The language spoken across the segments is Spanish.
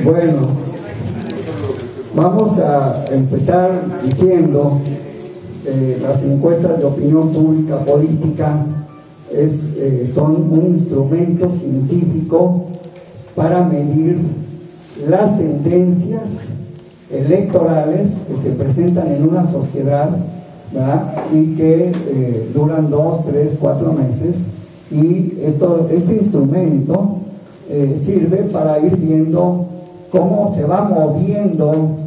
Bueno, vamos a empezar diciendo que las encuestas de opinión pública política son un instrumento científico para medir las tendencias electorales que se presentan en una sociedad, ¿verdad? Y que duran 2, 3, 4 meses, y este instrumento sirve para ir viendo cómo se va moviendo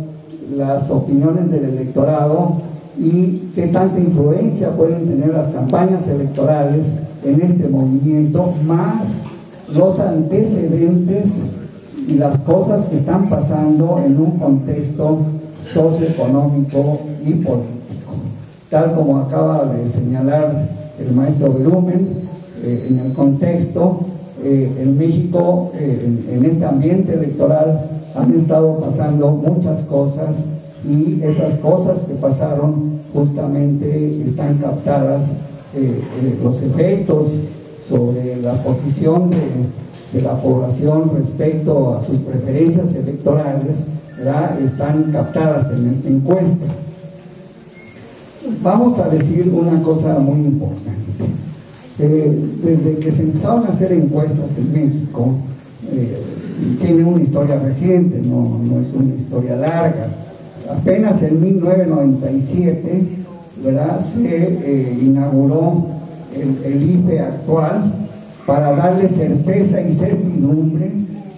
las opiniones del electorado y qué tanta influencia pueden tener las campañas electorales en este movimiento, más los antecedentes y las cosas que están pasando en un contexto socioeconómico y político. Tal como acaba de señalar el maestro Berumen, en el contexto, en México, en este ambiente electoral, han estado pasando muchas cosas, y esas cosas que pasaron justamente están captadas, los efectos sobre la posición de la población respecto a sus preferencias electorales, ¿verdad?, están captadas en esta encuesta. Vamos a decir una cosa muy importante. Desde que se empezaron a hacer encuestas en México, tiene una historia reciente, no es una historia larga. Apenas en 1997, ¿verdad?, se inauguró el IFE actual para darle certeza y certidumbre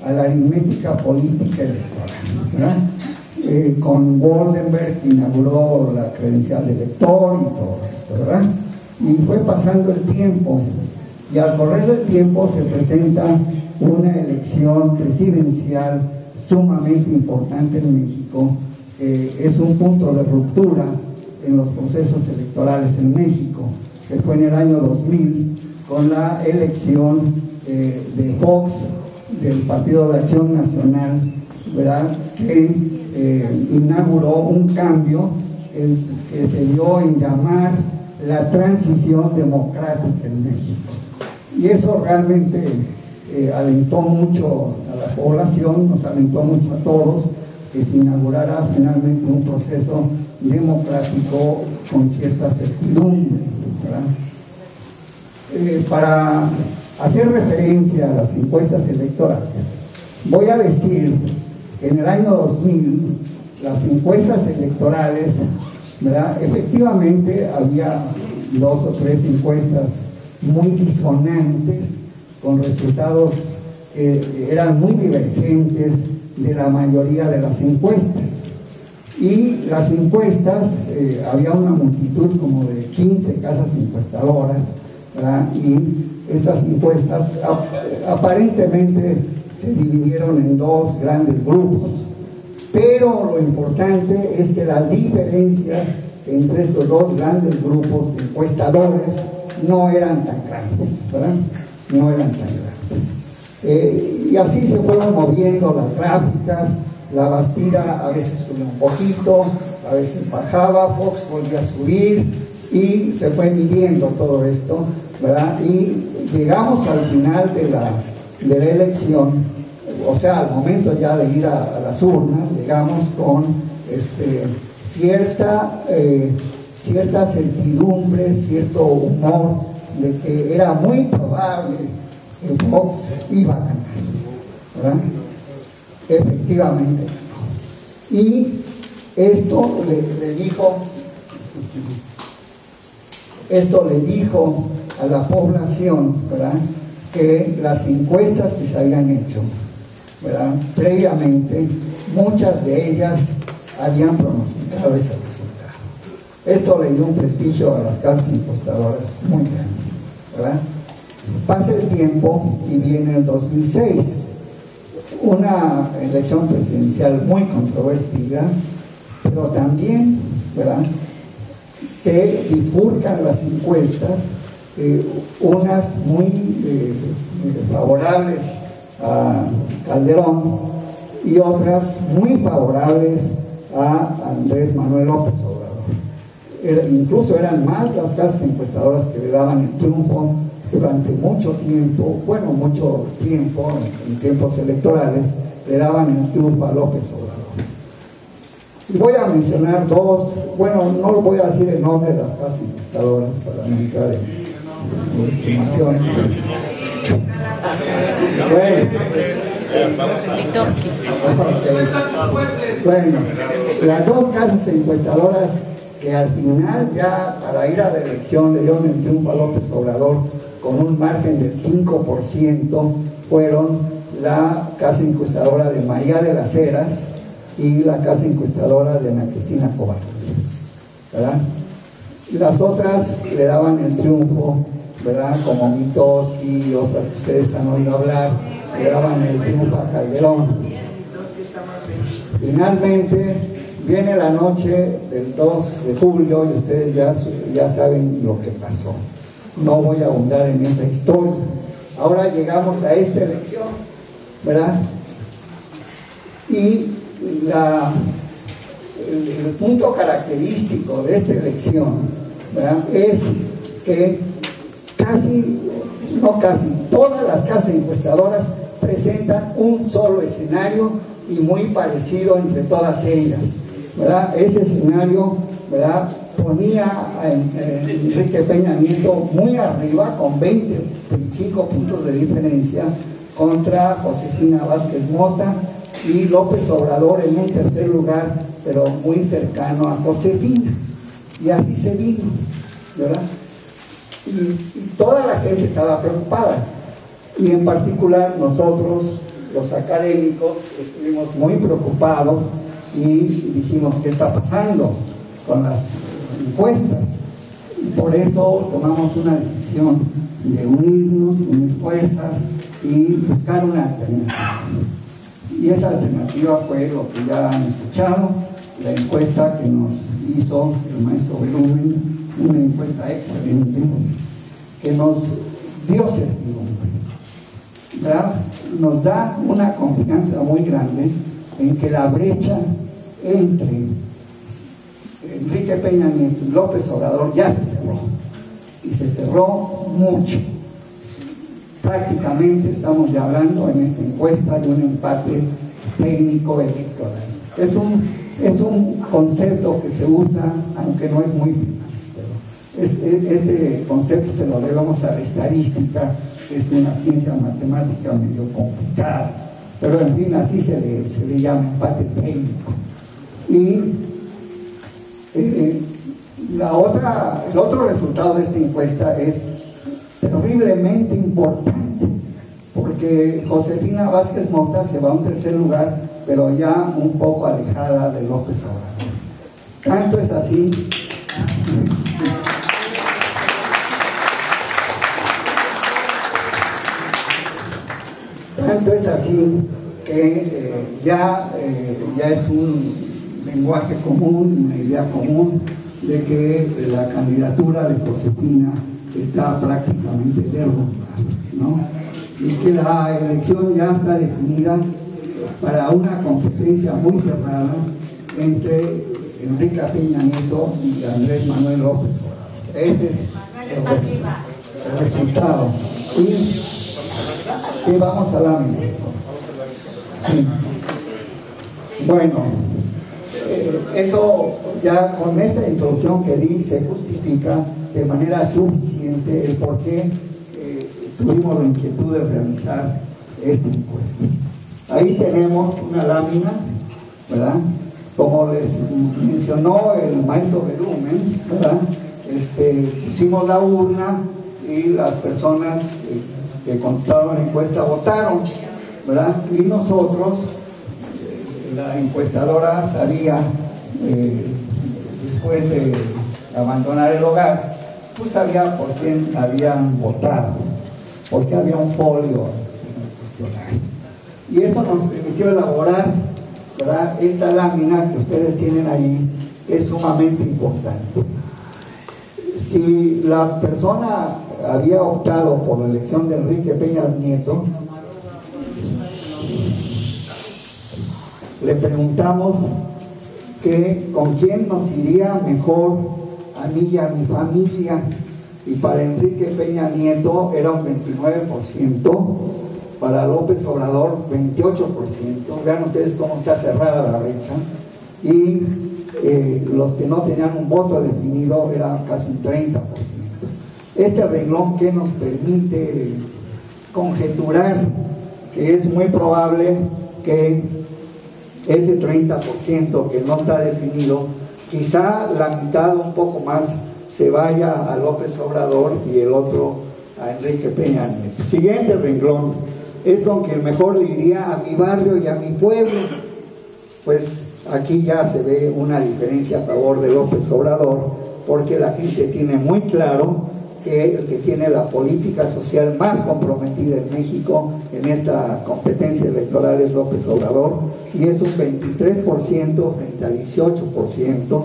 a la aritmética política electoral, ¿verdad? Con Goldenberg inauguró la credencial de elector y todo esto, ¿verdad? Y fue pasando el tiempo, y al correr del tiempo se presenta una elección presidencial sumamente importante en México. Es un punto de ruptura en los procesos electorales en México, que fue en el año 2000, con la elección de Fox, del Partido de Acción Nacional, ¿verdad?, que inauguró un cambio que se dio en llamar la transición democrática en México. Y eso realmente alentó mucho a la población, nos alentó mucho a todos, que se inaugurara finalmente un proceso democrático con cierta certidumbre, ¿verdad? Para hacer referencia a las encuestas electorales, voy a decir que en el año 2000 las encuestas electorales, ¿verdad?, efectivamente había 2 o 3 encuestas muy disonantes, con resultados que eran muy divergentes de la mayoría de las encuestas. Y las encuestas, había una multitud como de 15 casas encuestadoras, ¿verdad?, y estas encuestas aparentemente se dividieron en 2 grandes grupos, pero lo importante es que las diferencias entre estos 2 grandes grupos de encuestadores no eran tan grandes, ¿verdad? No eran tan grandes. Y así se fueron moviendo las gráficas. La Bastida a veces subía un poquito, a veces bajaba, Fox volvía a subir, y se fue midiendo todo esto, ¿verdad? Y llegamos al final de la elección, o sea, al momento ya de ir a las urnas, llegamos con cierta certidumbre, cierto humor de que era muy probable que Fox iba a ganar, ¿verdad? Efectivamente. Y esto le dijo a la población, ¿verdad?, que las encuestas que se habían hecho, ¿verdad?, previamente, muchas de ellas habían pronosticado ese resultado. Esto le dio un prestigio a las casas encuestadoras muy grande, ¿verdad? Pasa el tiempo y viene el 2006, una elección presidencial muy controvertida, pero también, ¿verdad?, se bifurcan las encuestas, unas muy favorables a Calderón y otras muy favorables a Andrés Manuel López Obrador. Incluso eran más las casas encuestadoras que le daban el triunfo durante mucho tiempo, en tiempos electorales, le daban el triunfo a López Obrador. Y voy a mencionar dos, bueno, no voy a decir el nombre de las casas encuestadoras para no entrar en estimaciones. Bueno, las dos casas encuestadoras que al final ya para ir a la elección le dieron el triunfo a López Obrador con un margen del 5%, fueron la casa encuestadora de María de las Heras y la casa encuestadora de Ana Cristina Covarrubias, ¿verdad? Las otras le daban el triunfo, ¿verdad? Como Mitofsky y otras que ustedes han oído hablar, le daban el triunfo a Calderón. Finalmente viene la noche del 2 de julio y ustedes ya saben lo que pasó. No voy a ahondar en esa historia. Ahora llegamos a esta elección, ¿verdad? Y el punto característico de esta elección, ¿verdad?, es que todas las casas encuestadoras presentan un solo escenario y muy parecido entre todas ellas, ¿verdad? Ese escenario, ¿verdad?, ponía a Enrique Peña Nieto muy arriba con 25 puntos de diferencia contra Josefina Vázquez Mota y López Obrador en un tercer lugar, pero muy cercano a Josefina. Y así se vino, ¿verdad? Y toda la gente estaba preocupada. Y en particular nosotros, los académicos, estuvimos muy preocupados y dijimos, ¿qué está pasando con las encuestas? Y por eso tomamos una decisión de unir fuerzas y buscar una alternativa. Y esa alternativa fue lo que ya han escuchado, la encuesta que nos hizo el maestro Berumen, una encuesta excelente, que nos dio certidumbre, ¿verdad? Nos da una confianza muy grande en que la brecha entre Enrique Peña Nieto y López Obrador ya se cerró, y se cerró mucho. Prácticamente estamos ya hablando en esta encuesta de un empate técnico electoral. Es un concepto que se usa, aunque no es muy eficaz, pero este concepto se lo debemos a la estadística, que es una ciencia matemática medio complicada, pero en fin, así se le llama empate técnico. Y el otro resultado de esta encuesta es terriblemente importante, porque Josefina Vázquez Mota se va a un tercer lugar, pero ya un poco alejada de López Obrador. Tanto es así que ya es un lenguaje común, una idea común de que la candidatura de Josefina está prácticamente derrumbada, ¿no? Y que la elección ya está definida para una competencia muy cerrada entre Enrique Peña Nieto y Andrés Manuel López Obrador. Ese es el resultado. Y vamos a la mesa. Sí. Bueno, eso ya con esa introducción que di se justifica de manera suficiente el por qué tuvimos la inquietud de realizar esta encuesta. Ahí tenemos una lámina, ¿verdad? Como les mencionó el maestro Berumen, ¿verdad? Pusimos la urna y las personas que contestaron la encuesta votaron, ¿verdad? Y nosotros, la encuestadora sabía, después de abandonar el hogar, pues sabía por quién habían votado, porque había un folio en el cuestionario. Y eso nos permitió elaborar, ¿verdad? Esta lámina que ustedes tienen ahí es sumamente importante. Si la persona había optado por la elección de Enrique Peña Nieto, le preguntamos que con quién nos iría mejor a mí y a mi familia y para Enrique Peña Nieto era un 29%, para López Obrador 28%. Vean ustedes cómo está cerrada la brecha, y los que no tenían un voto definido eran casi un 30%. Este renglón que nos permite conjeturar que es muy probable que ese 30% que no está definido, quizá la mitad o un poco más se vaya a López Obrador y el otro a Enrique Peña Nieto. Siguiente renglón es con que mejor le iría a mi barrio y a mi pueblo. Pues aquí ya se ve una diferencia a favor de López Obrador, porque la gente tiene muy claro que el que tiene la política social más comprometida en México en esta competencia electoral es López Obrador, y es un 23% frente a 18%,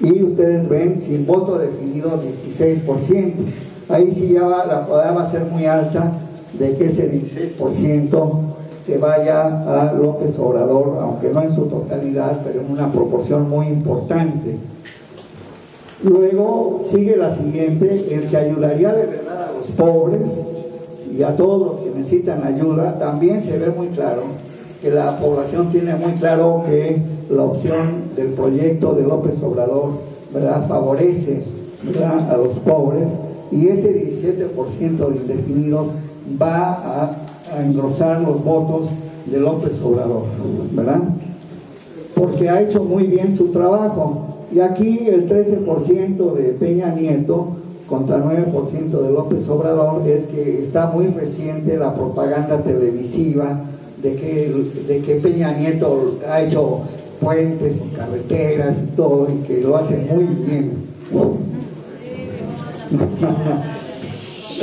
y ustedes ven, sin voto definido, 16%. Ahí sí ya la probabilidad va a ser muy alta de que ese 16% se vaya a López Obrador, aunque no en su totalidad, pero en una proporción muy importante. Luego sigue la siguiente: el que ayudaría de verdad a los pobres y a todos los que necesitan ayuda. También se ve muy claro que la población tiene muy claro que la opción del proyecto de López Obrador, ¿verdad?, favorece, ¿verdad?, a los pobres, y ese 17% de indefinidos va a engrosar los votos de López Obrador, ¿verdad?, porque ha hecho muy bien su trabajo. Y aquí el 13% de Peña Nieto contra 9% de López Obrador es que está muy reciente la propaganda televisiva de que Peña Nieto ha hecho puentes y carreteras y todo, y que lo hace muy bien.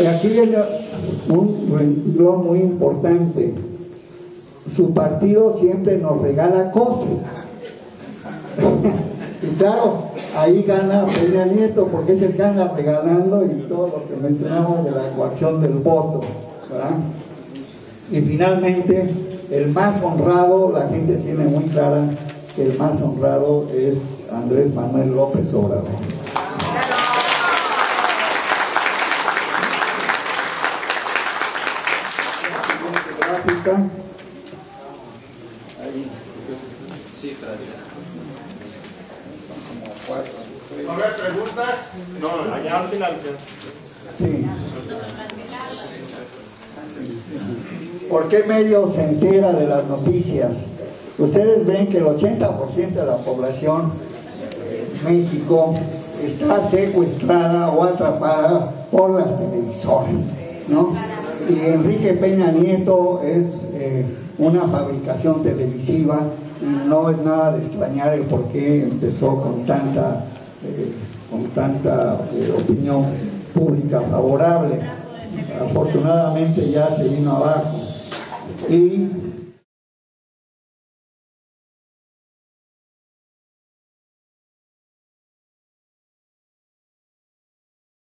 Aquí viene un renglón muy importante: su partido siempre nos regala cosas. Y claro, ahí gana Peña Nieto, porque es el que anda regalando, y todo lo que mencionamos de la coacción del voto, ¿verdad? Y finalmente, el más honrado, la gente tiene muy clara que el más honrado es Andrés Manuel López Obrador. ¿No haber preguntas? No, allá al final. Sí. ¿Por qué medio se entera de las noticias? Ustedes ven que el 80% de la población en México está secuestrada o atrapada por las televisoras, ¿no? Y Enrique Peña Nieto es una fabricación televisiva, y no es nada de extrañar el por qué empezó con tanta opinión pública favorable. Afortunadamente ya se vino abajo. Y